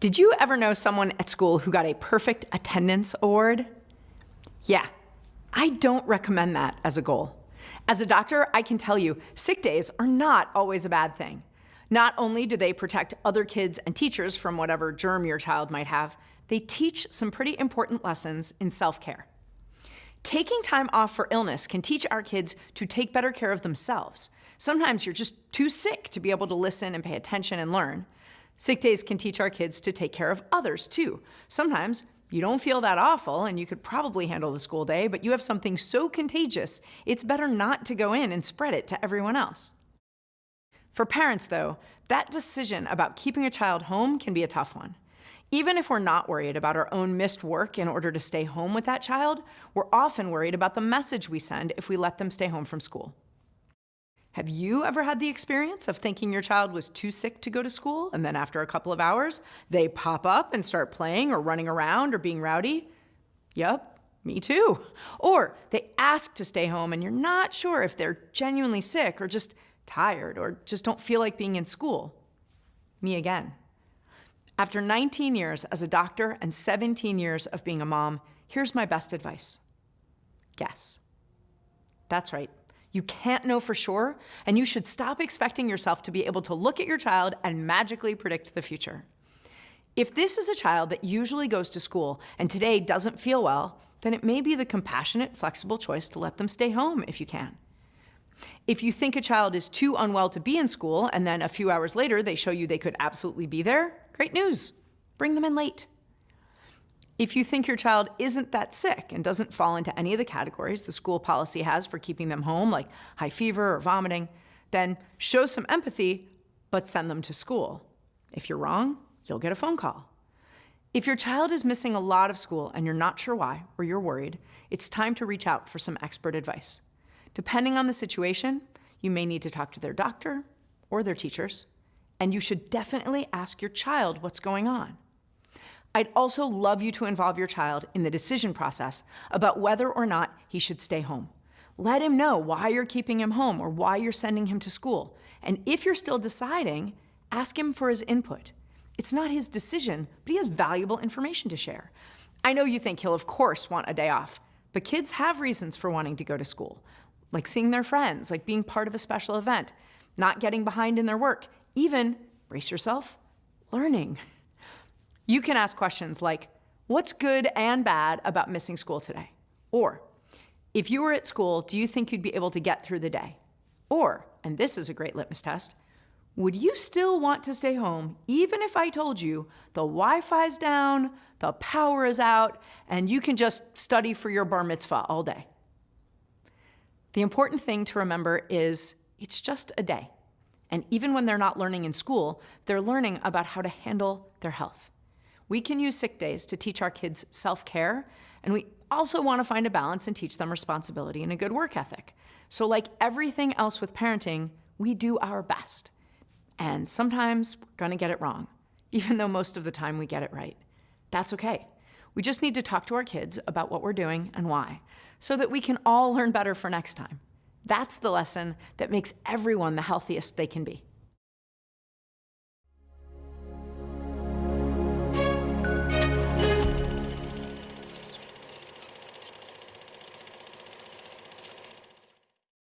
Did you ever know someone at school who got a perfect attendance award? Yeah, I don't recommend that as a goal. As a doctor, I can tell you, sick days are not always a bad thing. Not only do they protect other kids and teachers from whatever germ your child might have, they teach some pretty important lessons in self-care. Taking time off for illness can teach our kids to take better care of themselves. Sometimes you're just too sick to be able to listen and pay attention and learn. Sick days can teach our kids to take care of others too. Sometimes you don't feel that awful and you could probably handle the school day, but you have something so contagious, it's better not to go in and spread it to everyone else. For parents though, that decision about keeping a child home can be a tough one. Even if we're not worried about our own missed work in order to stay home with that child, we're often worried about the message we send if we let them stay home from school. Have you ever had the experience of thinking your child was too sick to go to school, and then after a couple of hours, they pop up and start playing or running around or being rowdy? Yep, me too. Or they ask to stay home and you're not sure if they're genuinely sick or just tired or just don't feel like being in school. Me again. After 19 years as a doctor and 17 years of being a mom, here's my best advice. Guess. That's right. You can't know for sure, and you should stop expecting yourself to be able to look at your child and magically predict the future. If this is a child that usually goes to school and today doesn't feel well, then it may be the compassionate, flexible choice to let them stay home if you can. If you think a child is too unwell to be in school and then a few hours later they show you they could absolutely be there, great news. Bring them in late. If you think your child isn't that sick and doesn't fall into any of the categories the school policy has for keeping them home, like high fever or vomiting, then show some empathy, but send them to school. If you're wrong, you'll get a phone call. If your child is missing a lot of school and you're not sure why, or you're worried, it's time to reach out for some expert advice. Depending on the situation, you may need to talk to their doctor or their teachers, and you should definitely ask your child what's going on. I'd also love you to involve your child in the decision process about whether or not he should stay home. Let him know why you're keeping him home or why you're sending him to school. And if you're still deciding, ask him for his input. It's not his decision, but he has valuable information to share. I know you think he'll of course want a day off, but kids have reasons for wanting to go to school, like seeing their friends, like being part of a special event, not getting behind in their work, even, brace yourself, learning. You can ask questions like, what's good and bad about missing school today? Or, if you were at school, do you think you'd be able to get through the day? Or, and this is a great litmus test, would you still want to stay home even if I told you the Wi-Fi's down, the power is out, and you can just study for your bar mitzvah all day? The important thing to remember is it's just a day. And even when they're not learning in school, they're learning about how to handle their health. We can use sick days to teach our kids self-care, and we also want to find a balance and teach them responsibility and a good work ethic. So like everything else with parenting, we do our best. And sometimes we're gonna get it wrong, even though most of the time we get it right. That's okay. We just need to talk to our kids about what we're doing and why, so that we can all learn better for next time. That's the lesson that makes everyone the healthiest they can be.